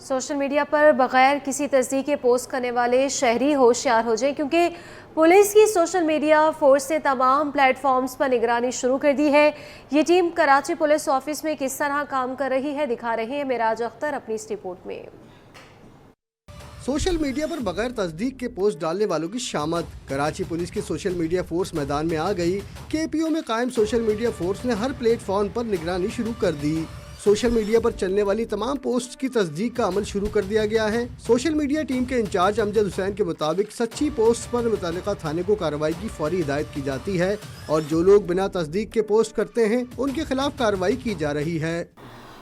Social media पर बगैर किसी तस्दीक के पोस्ट करने वाले शहरी होशियार हो जाएं, क्योंकि पुलिस की सोशल मीडिया फोर्स ने तमाम प्लेटफॉर्म्स पर निगरानी शुरू कर दी है। ये टीम कराची पुलिस ऑफिस में किस तरह काम कर रही है दिखा रहे हैं मेराज अख्तर अपनी इस रिपोर्ट में। सोशल मीडिया पर बगैर तस्दीक के पोस्ट डालने वालों की शामत। कराची पुलिस की सोशल मीडिया फोर्स मैदान में आ गई। केपीओ में कायम सोशल मीडिया फोर्स ने हर प्लेटफॉर्म पर निगरानी शुरू कर दी। सोशल मीडिया पर चलने वाली तमाम पोस्ट की तस्दीक का अमल शुरू कर दिया गया है। सोशल मीडिया टीम के इंचार्ज अमजद हुसैन के मुताबिक सच्ची पोस्ट पर मुतल्लिका थाने को कार्रवाई की फौरी हिदायत की जाती है और जो लोग बिना तस्दीक के पोस्ट करते हैं उनके खिलाफ कार्रवाई की जा रही है।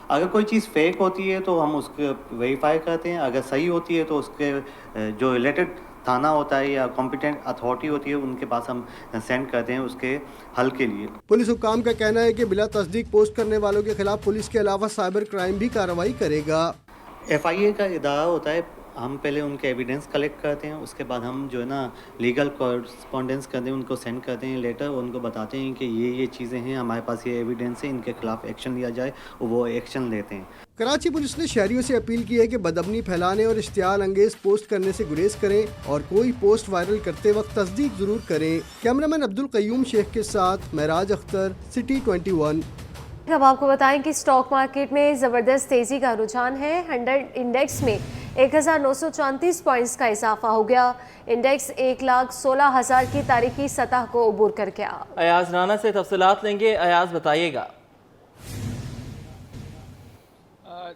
अगर कोई चीज़ फेक होती है तो हम उसको वेरीफाई करते हैं, अगर सही होती है तो उसके जो रिलेटेड थाना होता है या कॉम्पिटेंट अथॉरिटी होती है उनके पास हम सेंड करते हैं उसके हल के लिए। पुलिस हुक्काम का कहना है कि बिला तस्दीक पोस्ट करने वालों के खिलाफ पुलिस के अलावा साइबर क्राइम भी कार्रवाई करेगा। FIA का इदारा होता है, हम पहले उनके एविडेंस कलेक्ट करते हैं, उसके बाद हम जो है ना लीगल कॉरेस्पॉन्डेंस करते हैं, उनको सेंड करते हैं लेटर, उनको बताते हैं कि ये चीज़ें हैं, हमारे पास ये एविडेंस है, इनके खिलाफ एक्शन लिया जाए, वो एक्शन लेते हैं। कराची पुलिस ने शहरियों से अपील की है कि बदअमनी फैलाने और इश्तियाल अंगेज पोस्ट करने से गुरेज करें और कोई पोस्ट वायरल करते वक्त तस्दीक जरूर करें। कैमरामैन अब्दुल कयूम शेख के साथ मेराज अख्तर, सिटी 21। अब आपको बताएं कि स्टॉक मार्केट में ज़बरदस्त तेज़ी का रुझान है। 100 इंडेक्स में 1934 पॉइंट्स का इजाफा हो गया। इंडेक्स 1,16,000 की तारीखी सतह को उबूर कर गया। अयाज राना से तफसीलात लेंगे। अयाज बताइएगा।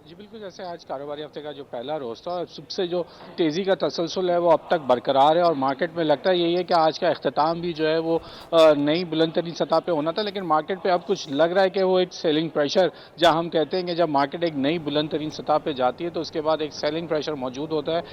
जी बिल्कुल, जैसे आज कारोबारी हफ्ते का जो पहला रोज़ था और सबसे जो तेज़ी का तसलसल है वो अब तक बरकरार है और मार्केट में लगता है यही है कि आज का अख्ताम भी जो है वो नई बुलंद तरीन सतह पे होना था, लेकिन मार्केट पे अब कुछ लग रहा है कि वो एक सेलिंग प्रेशर, जहां हम कहते हैं कि जब मार्केट एक नई बुलंद तरीन सतह पे जाती है तो उसके बाद एक सेलिंग प्रेशर मौजूद होता है,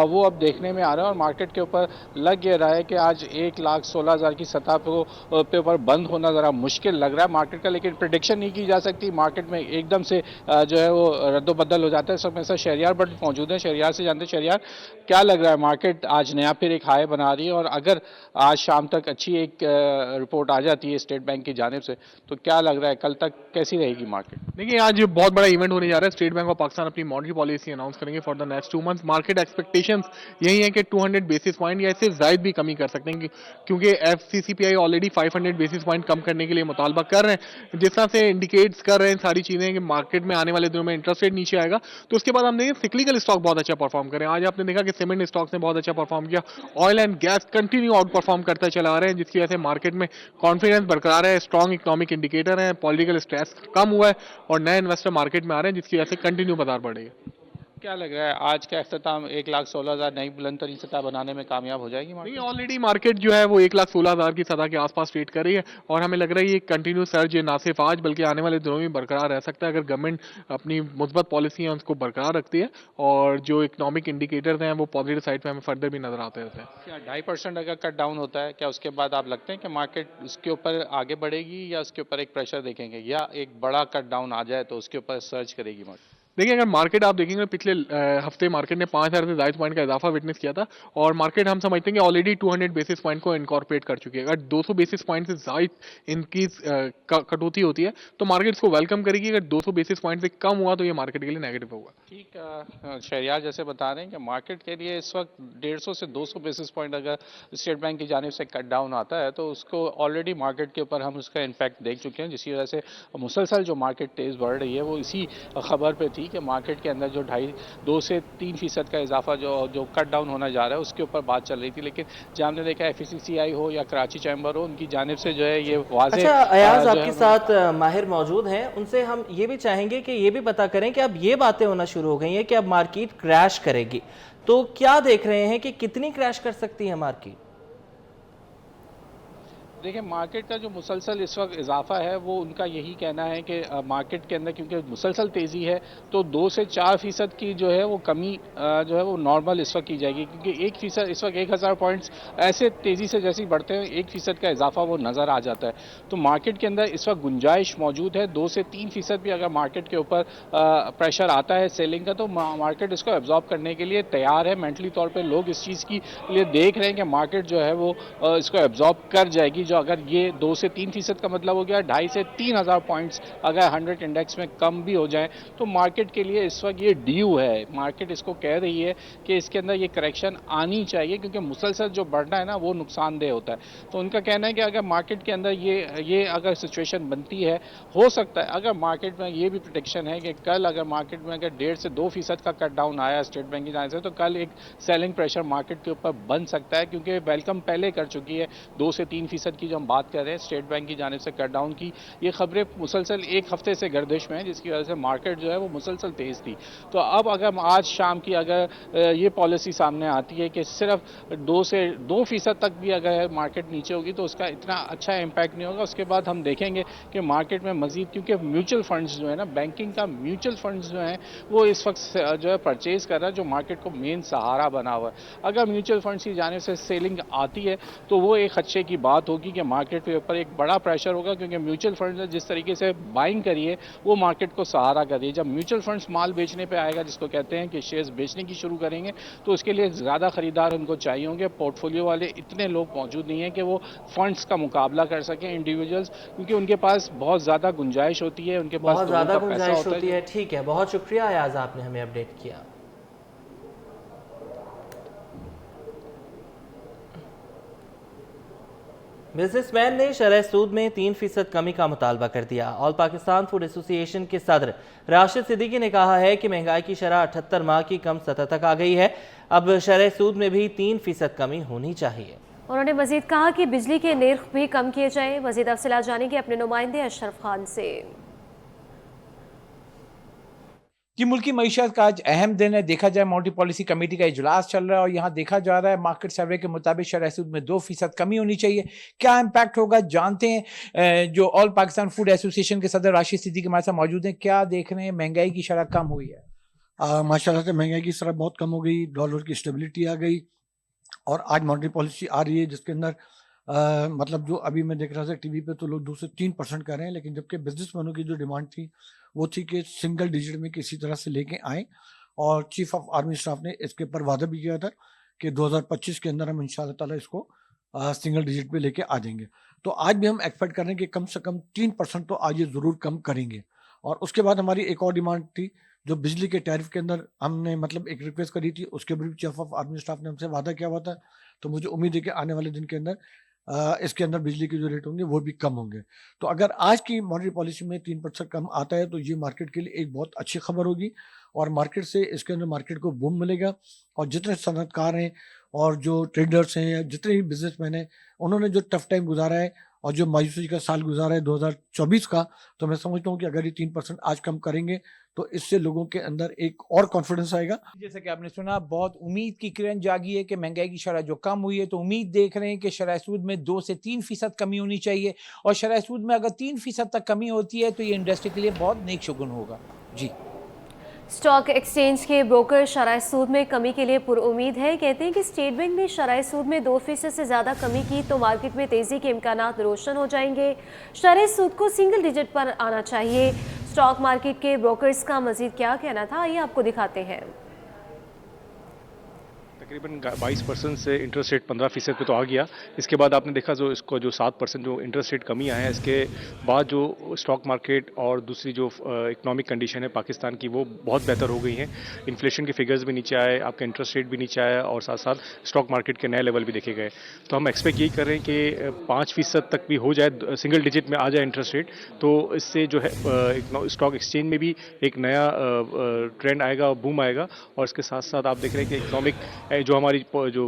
वो अब देखने में आ रहा है और मार्केट के ऊपर लग ये रहा है कि आज 1,16,000 की सतह पे ऊपर बंद होना ज़रा मुश्किल लग रहा है मार्केट का, लेकिन प्रिडिक्शन नहीं की जा सकती। मार्केट में एकदम से जो है वो रद्दोबदल हो जाता है। सब में से शहरियार बट मौजूद है, शहरियार से जानते हैं। शहरियार, क्या लग रहा है, मार्केट आज नया फिर एक हाई बना रही है और अगर आज शाम तक अच्छी एक रिपोर्ट आ जाती है स्टेट बैंक की जानिब से तो क्या लग रहा है कल तक कैसी रहेगी मार्केट? देखिए, आज बहुत बड़ा इवेंट होने जा रहा है। स्टेट बैंक ऑफ पाकिस्तान अपनी मॉनेटरी पॉलिसी अनाउंस करेंगे for the next 2 months. Market expectations यही है कि 200 बेसिस पॉइंट या इससे ज़ायद भी कमी कर सकते हैं, क्योंकि FCCPI ऑलरेडी 500 बेसिस पॉइंट कम करने के लिए मुतालबा कर रहे हैं। जिस तरह से इंडिकेट्स कर रहे हैं सारी चीज़ें कि मार्केट में आने वाले दिनों में इंटरेस्ट रेट नीचे आएगा, तो उसके बाद हम देखें सिक्लिकल स्टॉक बहुत अच्छा परफॉर्म करें। आज आपने देखा कि सीमेंट स्टॉक्स ने बहुत अच्छा परफॉर्म किया। Oil and gas continue out perform करते चला आ रहे हैं, जिसकी वजह से मार्केट में कॉन्फिडेंस बरकरार है। स्ट्रॉन्ग इकोनॉमिक इंडिकेटर है, पॉलिटिकल स्ट्रेस कम हुआ है और नए इन्वेस्टर मार्केट में आ रहे हैं, जिसकी वजह से कंटिन्यू बाजार बढ़ेगा। क्या लग रहा है आज का अख्ताम 1,16,000 नई बुलंद तरीन सतह बनाने में कामयाब हो जाएगी मार्केट? नहीं, ऑलरेडी मार्केट जो है वो 1,16,000 की सतह के आसपास ट्रेड कर रही है और हमें लग रहा है ये कंटिन्यू सर्ज ना सिर्फ आज बल्कि आने वाले दिनों में बरकरार रह सकता है, अगर गवर्नमेंट अपनी मुस्बत पॉलिसी है उसको बरकरार रखती है और जो इकोनॉमिक इंडिकेटर्स हैं वो पॉजिटिव साइड पे हमें फर्दर भी नजर आते हैं। क्या 2.5% अगर कट डाउन होता है, क्या उसके बाद आप लगते हैं कि मार्केट उसके ऊपर आगे बढ़ेगी या उसके ऊपर एक प्रेशर देखेंगे, या एक बड़ा कट डाउन आ जाए तो उसके ऊपर सर्च करेगी मार्केट? देखिए, अगर मार्केट आप देखेंगे पिछले हफ्ते मार्केट ने 5,000 से ज़ायद पॉइंट का इजाफा विटनेस किया था और मार्केट हम समझते हैं कि ऑलरेडी 200 बेसिस पॉइंट को इनकॉर्पोरेट कर चुकी है। अगर 200 बेसिस पॉइंट से ज़ायद इनकी कटौती होती है तो मार्केट इसको वेलकम करेगी। अगर 200 बेसिस पॉइंट से कम हुआ तो ये मार्केट के लिए नेगेटिव होगा। ठीक, शहरियार जैसे बता रहे हैं कि मार्केट के लिए इस वक्त 150 से 200 बेसिस पॉइंट अगर स्टेट बैंक की जानिब से कट डाउन आता है तो उसको ऑलरेडी मार्केट के ऊपर हम उसका इम्पैक्ट देख चुके हैं, जिसकी वजह से मुसलसल जो मार्केट तेज़ बढ़ रही है वो इसी खबर पर थी कि मार्केट के अंदर जो 2 से 3% का इजाफा जो कट डाउन होना जा रहा है उसके ऊपर बात चल रही थी, लेकिन जहाँ हमने देखा FCCI हो या कराची चैम्बर हो, उनकी जानिब से जो है ये वाज़ेह। अच्छा अयाज, आपके साथ माहिर मौजूद हैं, उनसे हम ये भी चाहेंगे कि ये भी पता करें कि अब ये बातें होना शुरू हो गई हैं कि अब मार्केट क्रैश करेगी, तो क्या देख रहे हैं कि कितनी क्रैश कर सकती है मार्केट? देखिए, मार्केट का जो मुसलसल इस वक्त इजाफा है वो उनका यही कहना है कि मार्केट के अंदर क्योंकि मुसलसल तेज़ी है तो 2 से 4% की जो है वो कमी जो है वो नॉर्मल इस वक्त की जाएगी, क्योंकि 1% इस वक्त 1,000 पॉइंट्स ऐसे तेज़ी से जैसे बढ़ते हैं 1% का इजाफा वो नज़र आ जाता है। तो मार्केट के अंदर इस वक्त गुंजाइश मौजूद है। 2 से 3% भी अगर मार्केट के ऊपर प्रेशर आता है सेलिंग का तो मार्केट इसको एब्जॉर्ब करने के लिए तैयार है। मेंटली तौर पर लोग इस चीज़ की लिए देख रहे हैं कि मार्केट जो है वो इसको एब्जॉर्ब कर जाएगी। जो अगर ये 2 से 3% का मतलब हो गया 2.5 से 3,000 पॉइंट्स अगर 100 इंडेक्स में कम भी हो जाए तो मार्केट के लिए इस वक्त ये ड्यू है। मार्केट इसको कह रही है कि इसके अंदर ये करेक्शन आनी चाहिए, क्योंकि मुसलसल जो बढ़ना है ना वो नुकसानदेह होता है। तो उनका कहना है कि अगर मार्केट के अंदर ये अगर सिचुएशन बनती है, हो सकता है अगर मार्केट में ये भी प्रोटेक्शन है कि कल अगर मार्केट में अगर 1.5 से 2% का कट डाउन आया स्टेट बैंक की जाने से, तो कल एक सेलिंग प्रेशर मार्केट के ऊपर बन सकता है, क्योंकि वेलकम पहले कर चुकी है 2 से 3% की जो हम बात कर रहे हैं स्टेट बैंक की जाने से कट डाउन की। ये खबरें मुसलसल एक हफ्ते से गर्दिश में है, जिसकी वजह से मार्केट जो है वो मुसलसल तेज थी। तो अब अगर आज शाम की अगर ये पॉलिसी सामने आती है कि सिर्फ 2 से 2% तक भी अगर मार्केट नीचे होगी तो उसका इतना अच्छा इम्पैक्ट नहीं होगा। उसके बाद हम देखेंगे कि मार्केट में मजीद, क्योंकि म्यूचुअल फंड्स जो है ना, बैंकिंग का म्यूचुअल फंड्स जो हैं वो इस वक्त जो है परचेज कर रहा है, जो मार्केट को मेन सहारा बना हुआ है। अगर म्यूचुअल फंड्स की जाने से सेलिंग आती है तो वो एक खदशे की बात होगी कि मार्केट के ऊपर एक बड़ा प्रेशर होगा, क्योंकि म्यूचुअल फंड्स ने जिस तरीके से बाइंग करी है वो मार्केट को सहारा कर रही है। जब म्यूचुअल फंड्स माल बेचने पे आएगा, जिसको कहते हैं कि शेयर्स बेचने की शुरू करेंगे, तो उसके लिए ज़्यादा खरीदार उनको चाहिए होंगे। पोर्टफोलियो वाले इतने लोग मौजूद नहीं हैं कि वो फंड्स का मुकाबला कर सकें इंडिविजुअल्स, क्योंकि उनके पास बहुत ज़्यादा गुंजाइश होती है, उनके पास बहुत ज़्यादा लोगों का पैसा गुंजाइश होता होती है। ठीक है, बहुत शुक्रिया अयाज, आपने हमें अपडेट किया। बिजनेसमैन ने शरह सूद में 3% कमी का मुतालबा कर दिया। ऑल पाकिस्तान फूड एसोसिएशन के सदर राशिद सिद्दीकी ने कहा है कि महंगाई की शरह 78 माह की कम सतह तक आ गई है, अब शरह सूद में भी 3% कमी होनी चाहिए। उन्होंने मजीद कहा कि बिजली के निर्ख भी कम किए जाएं। मजीद तफसीलात जानेंगे अपने नुमाइंदे अशरफ खान से। कि मुल्की मईशत का आज अहम दिन है। देखा जाए मॉनेटरी पॉलिसी कमेटी का इजलास चल रहा है और यहाँ देखा जा रहा है मार्केट सर्वे के मुताबिक शरह सूद में 2% कमी होनी चाहिए। क्या इम्पैक्ट होगा जानते हैं। जो ऑल पाकिस्तान फूड एसोसिएशन के सदर राशिद सिद्दीकी हमारे साथ मौजूद हैं। क्या देख रहे हैं, महंगाई की शरह कम हुई है? माशाल्लाह से महंगाई की शरह बहुत कम हो गई, डॉलर की स्टेबिलिटी आ गई और आज मॉनेटरी पॉलिसी आ रही है जिसके अंदर मतलब जो अभी मैं देख रहा था टीवी पे तो लोग 2 से 3% कर रहे हैं, लेकिन जबकि बिजनेसमैनों की जो डिमांड थी वो थी कि सिंगल डिजिट में किसी तरह से लेके आए और चीफ ऑफ आर्मी स्टाफ ने इसके ऊपर वादा भी किया था कि 2025 के अंदर हम इंशाल्लाह ताला इसको सिंगल डिजिट पे लेके आ जाएंगे। तो आज भी हम एक्सपेक्ट कर रहे हैं कि कम से कम 3% तो आज ये ज़रूर कम करेंगे। और उसके बाद हमारी एक और डिमांड थी जो बिजली के टैरिफ के अंदर हमने मतलब एक रिक्वेस्ट करी थी, उसके भी चीफ ऑफ आर्मी स्टाफ ने हमसे वादा किया हुआ था। तो मुझे उम्मीद है कि आने वाले दिन के अंदर इसके अंदर बिजली के जो रेट होंगे वो भी कम होंगे। तो अगर आज की मॉनेटरी पॉलिसी में 3% कम आता है तो ये मार्केट के लिए एक बहुत अच्छी खबर होगी और मार्केट से इसके अंदर मार्केट को बूम मिलेगा। और जितने सनअतकार हैं और जो ट्रेडर्स हैं या जितने भी बिजनेसमैन हैं उन्होंने जो टफ टाइम गुजारा है और जो मायूसी का साल गुजारा है 2024 का, तो मैं समझता हूँ कि अगर ये 3% आज कम करेंगे तो इससे लोगों के अंदर एक और कॉन्फिडेंस आएगा। जैसा कि आपने सुना, बहुत उम्मीद की किरण जागी है कि महंगाई की शरह जो कम हुई है, तो उम्मीद देख रहे हैं कि शरह सूद में 2 से 3% कमी होनी चाहिए और शरह सूद में अगर 3% तक कमी होती है तो ये इंडस्ट्री के लिए बहुत नेक शुगुन होगा। जी, स्टॉक एक्सचेंज के ब्रोकर शरह सूद में कमी के लिए पुरुम्मीद है। कहते हैं कि स्टेट बैंक ने शरह सूद में 2% से ज़्यादा कमी की तो मार्केट में तेज़ी के इम्कानात रोशन हो जाएंगे। शरह सूद को सिंगल डिजिट पर आना चाहिए। स्टॉक मार्केट के ब्रोकर्स का मजीद क्या कहना था, आइए आपको दिखाते हैं। तकरीबन 22% से इंटरेस्ट रेट 15% पे तो आ गया। इसके बाद आपने देखा जो इसको जो 7% जो इंटरेस्ट रेट कमी आया है, इसके बाद जो स्टॉक मार्केट और दूसरी जो इकोनॉमिक कंडीशन है पाकिस्तान की वो बहुत बेहतर हो गई हैं। इन्फ्लेशन के फिगर्स भी नीचे आए, आपका इंटरेस्ट रेट भी नीचे आया और साथ साथ स्टॉक मार्केट के नए लेवल भी देखे गए। तो हम एक्सपेक्ट यही कर रहे हैं कि 5% तक भी हो जाए, सिंगल डिजिट में आ जाए इंटरेस्ट रेट, तो इससे जो है स्टॉक एक्सचेंज में भी एक नया ट्रेंड आएगा, बूम आएगा। और इसके साथ साथ आप देख रहे हैं कि इकोनॉमिक जो हमारी जो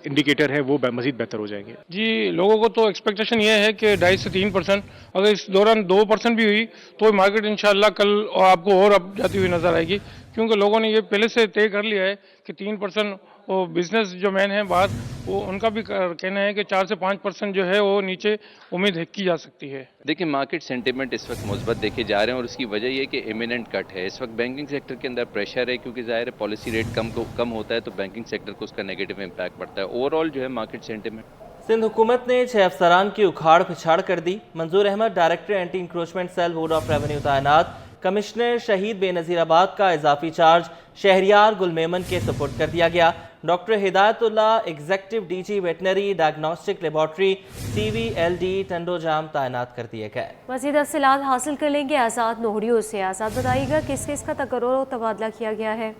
इंडिकेटर है वो मजीद बेहतर हो जाएंगे। जी, लोगों को तो एक्सपेक्टेशन ये है कि 2.5 से 3%, अगर इस दौरान 2% भी हुई तो मार्केट इंशाल्लाह कल आपको और अप जाती हुई नजर आएगी, क्योंकि लोगों ने ये पहले से तय कर लिया है कि 3%। वो बिजनेस जो मैन है बाहर, वो उनका भी कहना है कि 4 से 5% जो है वो नीचे उम्मीद की जा सकती है। देखिए, मार्केट सेंटीमेंट इस वक्त मुस्बत देखे जा रहे हैं और उसकी वजह ये कि इमिनेंट कट है। इस वक्त बैंकिंग सेक्टर के अंदर प्रेशर है, क्योंकि जाहिर है पॉलिसी रेट कम होता है तो बैंकिंग सेक्टर को उसका नेगेटिव इम्पैक्ट पड़ता है। ओवरऑल जो है मार्केट सेंटीमेंट। सिंध हुकूमत ने 6 अफसरान की उखाड़ पिछाड़ कर दी। Manzoor Ahmed director anti encroachment cell board of revenue तैनात। कमिश्नर शहीद बेनज़ीराबाद का इजाफी चार्ज शहरियार गुलमेमन के सुपुर्द कर दिया गया। Doctor Hidayatullah executive DG veterinary diagnostic laboratory CVLD Tandojam तैनात कर दिए गए। मज़ीद तफसीलात हासिल कर लेंगे आज़ाद नोहरियों से। आज़ाद बताइएगा किस किस का तकर्रुर और तबादला किया गया है?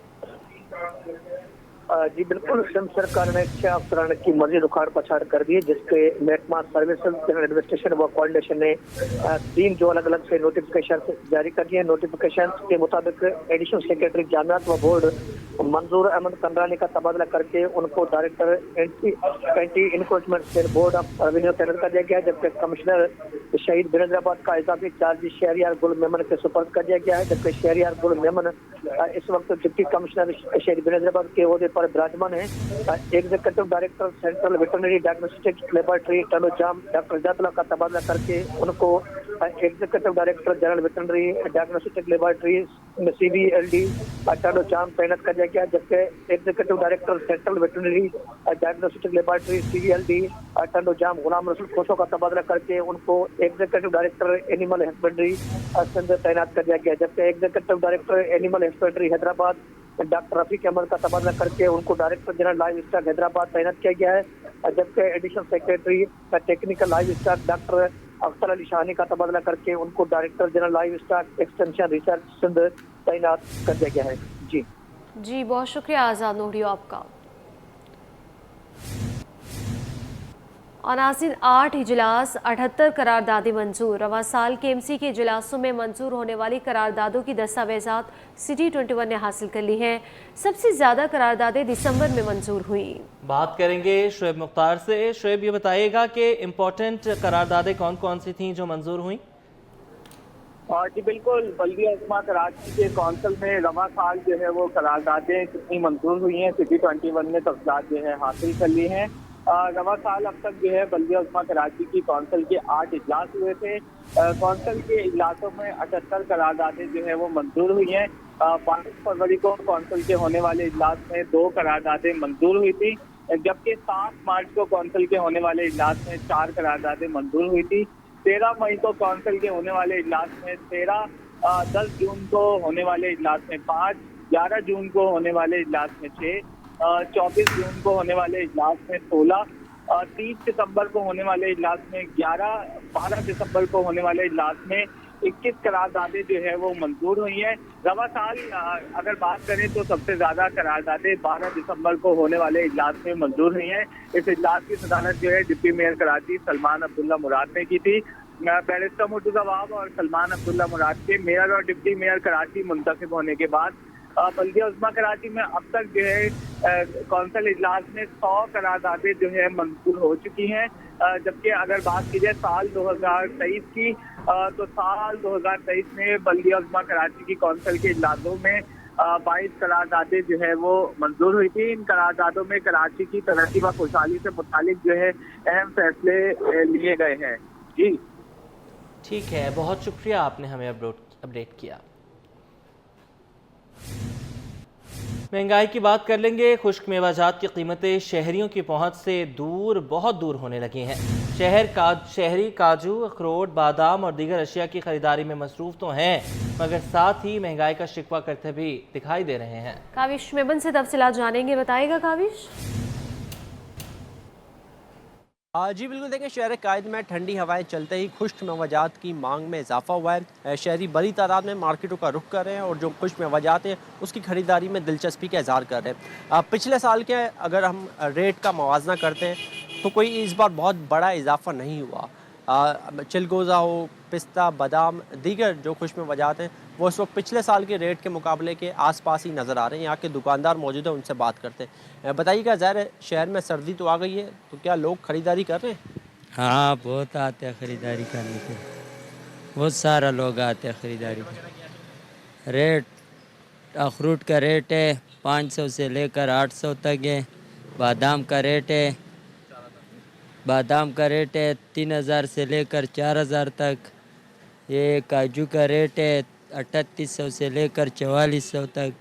जी बिल्कुल, सिंध सरकार ने 6 अफसरान की मजीद उखाड़ पछाड़ कर दी है, जिसके महकमा सर्विसेज जनरल एडमिनिस्ट्रेशन व कोऑर्डिनेशन ने 3 जो अलग अलग से नोटिफिकेशन जारी कर दिए। नोटिफिकेशन के मुताबिक एडिशनल सेक्रेटरी जामियात व बोर्ड मंजूर अहमद कंडरानी का तबादला करके उनको director anti encroachment cell board of revenue तैनात कर दिया गया है, जबकि कमिश्नर शहीद बिनंद्राबाद का इजाफी चार्ज शहरियार गुल मेमन के सुपर्द कर दिया गया है, जबकि शहरियार गुल मेमन इस वक्त डिप्टी कमिश्नर शहीद बिनंद्राबाद के ओहदे पर विराजमान है। Executive director central veterinary diagnostic laboratory Tandojam doctor Hidayatullah का तबादला करके उनको executive director general veterinary diagnostic laboratory CVLD Tandojam तैनात कर दिया गया, जबकि executive director central veterinary diagnostic laboratory CVLD Tandojam Ghulam Rasool Khoso का तबादला करके उनको executive director animal husbandry Sindh तैनात कर दिया गया, जबकि executive director animal husbandry Hyderabad doctor Rafiq Ahmed का तबादला करके उनको director general live stock Hyderabad तैनात किया गया है, जबकि additional secretary technical livestock doctor Akhtar Ali Shahani का तबादला करके उनको director general livestock extension research Sindh तैनात कर दिया गया है। जी बहुत शुक्रिया आज़ाद नोहरियो आपका। और नाज़रीन, 8 इजलास 78 करारदादें मंजूर। रवां साल के MC के इजलासों में मंजूर होने वाली करारदादों की दस्तावेजात सिटी 21 ने हासिल कर ली हैं। सबसे ज़्यादा करारदादें दिसंबर में मंजूर हुई। बात करेंगे शुएब मुख्तार से। शुएब, ये बताइएगा कि इम्पोर्टेंट करारदादें कौन कौन सी थीं जो मंजूर हुई? जी बिल्कुल, बल्दिया उस्मा कराची के कौंसिल में रवा साल जो है वो करारदादें कितनी मंजूर हुई हैं, सिटी 21 ने तफसीलात जो है हासिल कर ली हैं। रवा साल अब तक जो है बल्दिया उस्मा कराची की कौंसिल के 8 इजलास हुए थे। कौंसिल के इजलासों में 78 करारदादें जो है वो मंजूर हुई हैं। 22 फरवरी को कौंसिल के होने वाले इजलास में 2 करारदादें मंजूर हुई थी, जबकि 7 मार्च को कौंसिल के होने वाले इजलास में 4 करारदादें मंजूर हुई थी। 13 मई को कौंसिल के होने वाले इजलास में 13, 10 जून को होने वाले इजलास में 5, 11 जून को होने वाले इजलास में 6, 24 जून को होने वाले इजलास में 16, 30 सितंबर को होने वाले इजलास में 11, 12 दिसंबर को होने वाले इजलास में 21 करारदादें जो है वो मंजूर हुई हैं। रवा साल अगर बात करें तो सबसे ज्यादा करारदादें 12 दिसंबर को होने वाले इजलास में मंजूर हुई हैं। इस इजलास की सदारत जो है डिप्टी मेयर कराची सलमान अब्दुल्ला मुराद ने की थी। बैरिस्टर मुर्तज़ा वाब और सलमान अब्दुल्ला मुराद के मेयर और डिप्टी मेयर कराची मुंतखब होने के बाद बल्दिया उस्मा कराची में अब तक जो है कौंसिल इजलास में 100 करारदादें जो है मंजूर हो चुकी हैं, जबकि अगर बात की जाए साल 2023 की तो साल 2023 में बल्दिया उस्मा कराची की कौंसिल के इजलासों में 22 करारदादें जो है वो मंजूर हुई थी। इन करारदादों में कराची की तरक्की व खुशहाली से मुतालिक जो है अहम फैसले लिए गए हैं। जी ठीक है, बहुत शुक्रिया, आपने हमें अपडेट किया। महंगाई की बात कर लेंगे। खुश्क मेवाजात की कीमतें शहरियों की पहुंच से दूर, बहुत दूर होने लगी हैं। शहरी काजू, अखरोट, बादाम और दीगर अशिया की खरीदारी में मसरूफ तो हैं, मगर साथ ही महंगाई का शिकवा करते भी दिखाई दे रहे हैं। काविश मेमन से तफसीलात जानेंगे, बताएगा काविश। जी बिल्कुल, देखें शहर कायद में ठंडी हवाएं चलते ही खुश्क मेवाजात की मांग में इजाफा हुआ है। शहरी बड़ी तादाद में मार्केटों का रुख कर रहे हैं और जो खुश्क मेवाजात हैं उसकी खरीदारी में दिलचस्पी का इजहार कर रहे हैं। पिछले साल के अगर हम रेट का मुवाजना करते हैं तो कोई इस बार बहुत बड़ा इजाफा नहीं हुआ। चिलगोज़ा हो, पिस्ता, बादाम, दीगर जो खुश्क मेवाजात हैं वो इस वक्त पिछले साल के रेट के मुकाबले के आसपास ही नज़र आ रहे हैं। यहाँ के दुकानदार मौजूद हैं, उनसे बात करते हैं। बताइएगा, ज़ाहिर है शहर में सर्दी तो आ गई है, तो क्या लोग ख़रीदारी कर रहे हैं? हाँ, बहुत आते हैं ख़रीदारी करने के, बहुत सारा लोग आते हैं ख़रीदारी के। रेट अखरूट का रेट है 500 से लेकर 800 तक है। बादाम का रेट है 3000 से लेकर 4000 तक। ये काजू का रेट है 3800 से लेकर 4400 तक।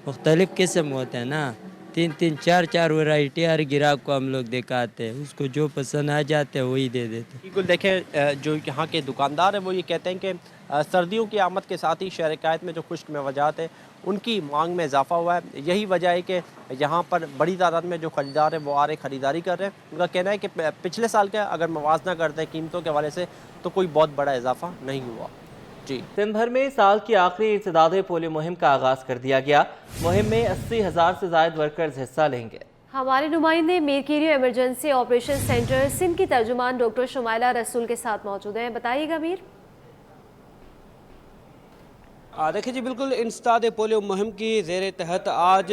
मुख्तलिफ़ किस्म होते हैं ना, 3-3, 4-4 वैरायटी हर गिराक को हम लोग दिखाते हैं, उसको जो पसंद आ जाते हैं वही दे देते हैं। बिल्कुल, देखें जो यहाँ के दुकानदार हैं वो ये कहते हैं कि सर्दियों की आमद के साथ ही शहर कायद में जो खुश्क मेवाजात है उनकी मांग में इजाफा हुआ है। यही वजह है कि यहाँ पर बड़ी तादाद में जो ख़रीदार हैं वो आ रहे ख़रीदारी कर रहे हैं। उनका कहना है कि पिछले साल का अगर मवाजना करते हैं कीमतों के हवाले से तो कोई बहुत बड़ा इजाफा नहीं हुआ। जी, सिंध भर में साल की आखिरी इर्तिदाद पोलियो मुहिम का आगाज़ कर दिया गया। मुहिम में 80,000 से ज़ायद वर्कर्स हिस्सा लेंगे। हमारे नुमाइंदे मीरकीरियो इमरजेंसी ऑपरेशन सेंटर सिंध की तर्जुमान डॉक्टर शुमाइला रसूल के साथ मौजूद हैं। बताइएगा मीर। देखिए जी, बिल्कुल इंसदाद पोलियो मुहिम की ज़ेर तहत आज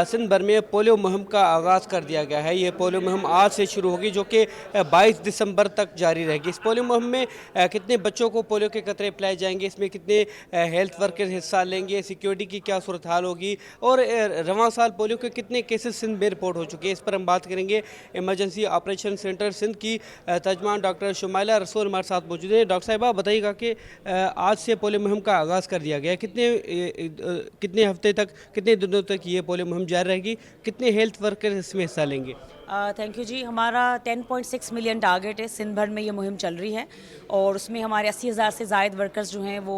सिंध भर में पोलियो मुहिम का आगाज़ कर दिया गया है। ये पोलियो मुहिम आज से शुरू होगी जो कि 22 दिसंबर तक जारी रहेगी। इस पोलियो मुहिम में कितने बच्चों को पोलियो के कतरे पिलाए जाएंगे, इसमें कितने हेल्थ वर्कर्स हिस्सा लेंगे, सिक्योरिटी की क्या सूरत हाल होगी और रवां साल पोलियो के कितने केसेस सिंध में रिपोर्ट हो चुके हैं, इस पर हम बात करेंगे। इमरजेंसी ऑपरेशन सेंटर सिंध की तर्जुमान डॉक्टर शुमाइला रसूल हमारे साथ मौजूद हैं। डॉक्टर साहिबा, बताइएगा कि आज से पोलियो मुहिम का आगाज़ कर दिया गया, कितने हफ्ते तक, कितने दिनों तक ये पोलियो मुहिम जारी रहेगी, कितने हेल्थ वर्कर इसमें हिस्सा लेंगे? थैंक यू जी। हमारा 10.6 मिलियन टारगेट है। सिंध भर में ये मुहिम चल रही है और उसमें हमारे 80,000 से ज़ायद वर्कर्स जो हैं वो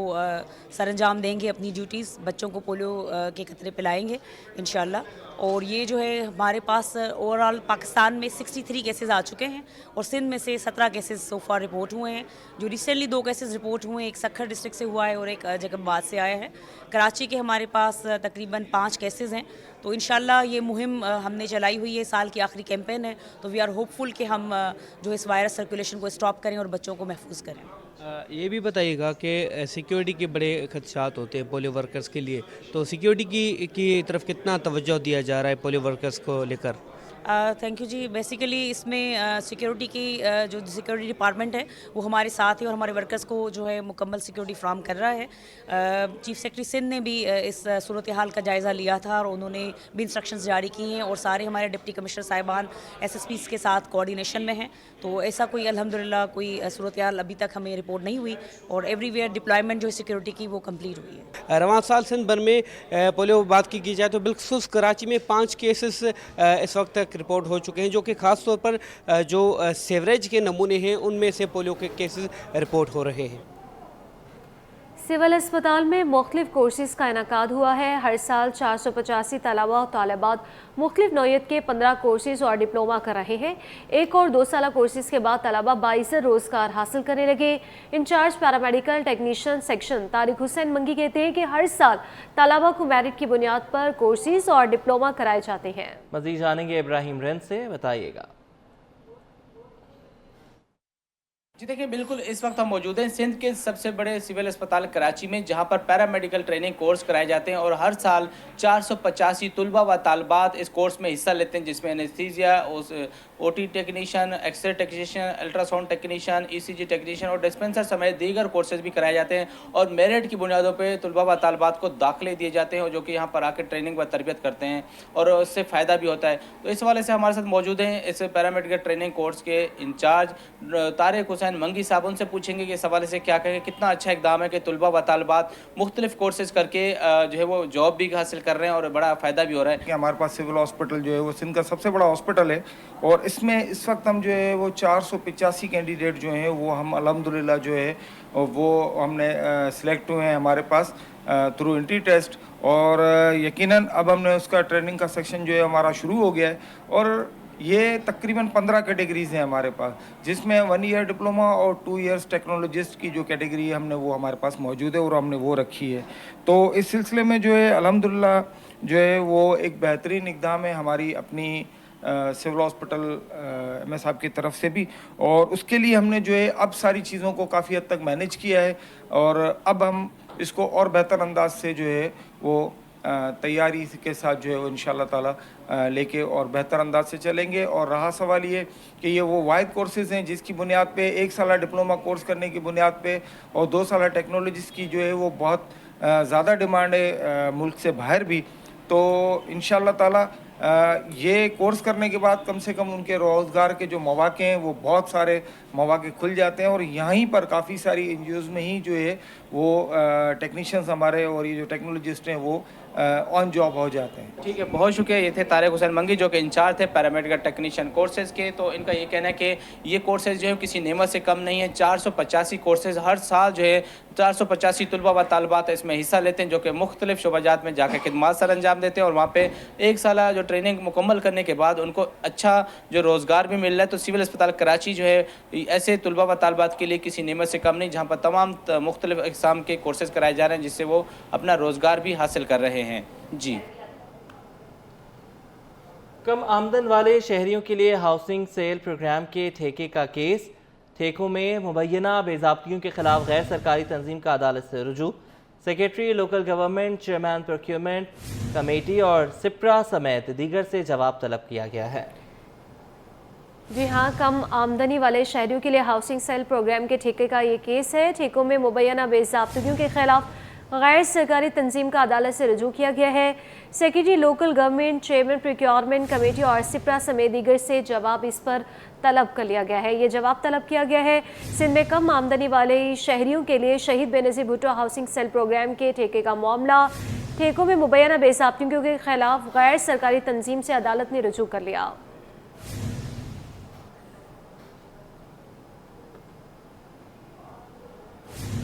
सरअंजाम देंगे अपनी ड्यूटीज़, बच्चों को पोलियो के कतरे पिलाएंगे इंशाल्लाह। और ये जो है हमारे पास ओवरऑल पाकिस्तान में 63 केसेस आ चुके हैं और सिंध में से 17 केसेस सो फार रिपोर्ट हुए हैं। जो रिसेंटली 2 केसेस रिपोर्ट हुए हैं, एक सखर डिस्ट्रिक्ट से हुआ है और एक जैकबाबाद से आया है। कराची के हमारे पास तकरीबन 5 केसेस हैं। तो इंशाल्लाह ये मुहिम हमने चलाई हुई है, साल की आखिरी कैंपेन है, तो वी आर होपफुल कि हम जो इस वायरस सर्कुलेशन को स्टॉप करें और बच्चों को महफूज करें। ये भी बताइएगा कि सिक्योरिटी के बड़े खदशात होते हैं पोलियो वर्कर्स के लिए, तो सिक्योरिटी की तरफ कितना तवज्जो दिया जा रहा है पोलियो वर्कर्स को लेकर? Thank you ji. बेसिकली इसमें सिक्योरिटी की जो सिक्योरिटी डिपार्टमेंट है वो हमारे साथ है और हमारे वर्कर्स को जो है मुकम्मल सिक्योरिटी फ्राहम कर रहा है। चीफ सेक्रेटरी सिंध ने भी इस सूरत हाल का जायज़ा लिया था और उन्होंने भी इंस्ट्रक्शंस जारी की हैं और सारे हमारे डिप्टी कमिश्नर साहिबान SSPs के साथ कोऑर्डिनेशन में हैं। तो ऐसा कोई अल्हम्दुलिल्लाह कोई सूरत हाल अभी तक हमें रिपोर्ट नहीं हुई और एवरीवेयर डिप्लॉयमेंट जो सिक्योरिटी की वो कम्प्लीट हुई है। रवां साल सिंध भर में पोलियो बात की जाए तो बिल्कुल कराची में 5 केसेस इस वक्त तक रिपोर्ट हो चुके हैं, जो कि ख़ास तौर पर जो सेवरेज के नमूने हैं उनमें से पोलियो के केसेस रिपोर्ट हो रहे हैं। सिविल अस्पताल में मुख्तलिफ कोर्सेज़ का इनकाद हुआ है। हर साल 485 तलबा और तालिबात मुख्तलिफ नौयत के 15 कोर्सेज़ और डिप्लोमा कर रहे हैं। 1 और 2 साल कोर्सेज़ के बाद तलबा 22 रोज़गार हासिल करने लगे। In charge paramedical technician section Tariq Hussain Mangi कहते हैं कि हर साल तलबा को मेरिट की बुनियाद पर कोर्सेज़ और डिप्लोमा कराए जाते हैं। मज़ीद जानेंगे इब्राहिम रेन से, बताइएगा। जी देखिए, बिल्कुल इस वक्त हम मौजूद हैं सिंध के सबसे बड़े सिविल अस्पताल कराची में, जहां पर पैरामेडिकल ट्रेनिंग कोर्स कराए जाते हैं और हर साल 485 तलबा व तालबात इस कोर्स में हिस्सा लेते हैं, जिसमें anaesthesia, OT technician, X ray technician, ultrasound technician, ECG technician और डिस्पेंसर समेत दीगर कोर्सेज भी कराए जाते हैं और मेरिट की बुनियादों पर तलबा व तालबात को दाखिले दिए जाते हैं और जो कि यहाँ पर आकर ट्रेनिंग व तरबियत करते हैं और उससे फ़ायदा भी होता है। तो इस हवाले से हमारे साथ मौजूद हैं इस पैरामेडिकल ट्रेनिंग कोर्स के इंचार्ज तारिक हुसैन मंगी साहब। उनसे पूछेंगे कि इस हवाले से क्या कहें, कितना अच्छा इकदाम है कि तलबा व तालबात मुख्तलिफ कोर्सेज करके जो है वो जॉब भी हासिल कर रहे हैं और बड़ा फ़ायदा भी हो रहा है। कि हमारे पास सिविल हॉस्पिटल जो है वो सिंध का सबसे बड़ा हॉस्पिटल है और इसमें इस वक्त हम जो है वो 485 कैंडिडेट जो हैं वो हम अल्हम्दुलिल्लाह जो है वो हमने सिलेक्ट हुए हैं हमारे पास थ्रू एंट्री टेस्ट और यकीनन अब हमने उसका ट्रेनिंग का सेक्शन जो है हमारा शुरू हो गया है और ये तकरीबन 15 कैटेगरीज हैं हमारे पास, जिसमें 1 ईयर डिप्लोमा और 2 इयर्स टेक्नोलॉजिस्ट की जो कैटेगरी है हमने वो हमारे पास मौजूद है और हमने वो रखी है। तो इस सिलसिले में जो है अल्हम्दुलिल्लाह जो है वो एक बेहतरीन इक़दाम है हमारी अपनी सिविल हॉस्पिटल MS साहब की तरफ से भी और उसके लिए हमने जो है अब सारी चीज़ों को काफ़ी हद तक मैनेज किया है और अब हम इसको और बेहतर अंदाज से जो है वो तैयारी के साथ जो है वो इंशाल्लाह ताला लेके और बेहतर अंदाज से चलेंगे। और रहा सवाल ये कि ये वो वाहिद कोर्सेज़ हैं जिसकी बुनियाद पे 1 साल डिप्लोमा कोर्स करने की बुनियाद पे और 2 साल टेक्नोलॉजीज़ की जो है वो बहुत ज़्यादा डिमांड है मुल्क से बाहर भी। तो इंशाल्लाह ताला ये कोर्स करने के बाद कम से कम उनके रोज़गार के जो मौके हैं वो बहुत सारे मौके खुल जाते हैं और यहीं पर काफ़ी सारी एनजीओज़ में ही जो है वो टेक्नीशियंस हमारे और ये जो टेक्नोलॉजिस्ट हैं वो ऑन जॉब हो जाते हैं। ठीक है, बहुत शुक्रिया। ये थे तारिक हुसैन मंगी जो कि इंचार्ज थे पैरामेडिकल टेक्नीशियन कोर्सेज़ के। तो इनका ये कहना है कि ये कोर्सेज़ जो है किसी नेमत से कम नहीं है। 485 कोर्सेज़ हर साल जो है 485 तलबा व तालबात इसमें हिस्सा लेते हैं जो कि मुख्तलिफ शोबाजात में जाकर खिदमात सर अंजाम देते हैं और वहाँ पे एक साल जो ट्रेनिंग मुकम्मल करने के बाद उनको अच्छा जो रोज़गार भी मिल रहा है। तो सिविल अस्पताल कराची जो है ऐसे तलबा व तालबात के लिए किसी नेमत से कम नहीं, जहाँ पर तमाम मुख्तलिफ इक़साम के कोर्सेज़ कराए जा रहे हैं जिससे वो अपना रोज़गार भी हासिल कर रहे हैं। जी। कम आमदन वाले शहरियों के लिए हाउसिंग सेल प्रोग्राम के ठेके का केस। ठेकों में मुबैना बेज़ाब्तियों के खिलाफ गैर सरकारी तंजीम का अदालत से रुजू। Secretary local government, chairman procurement committee और सिप्रा समेत दीगर से जवाब तलब किया गया है। जी हाँ, कम आमदनी वाले शहरियों के लिए हाउसिंग सेल प्रोग्राम के ठेके का ये केस है। ठेकों में मुबैना बेज़ाब्तियों के खिलाफ गैर सरकारी तंजीम का अदालत से रुजू किया गया है। Secretary local government, chairman procurement committee और सिप्रा समेत दीगर से जवाब इस पर तलब कर लिया गया है। ये जवाब तलब किया गया है सिंध में कम आमदनी वाले शहरियों के लिए Shaheed Benazir Bhutto housing cell programme के ठेके का मामला। ठेकों में मुबैना बेज़ाब्तियों के खिलाफ गैर सरकारी तंजीम से अदालत ने रुजू कर लिया।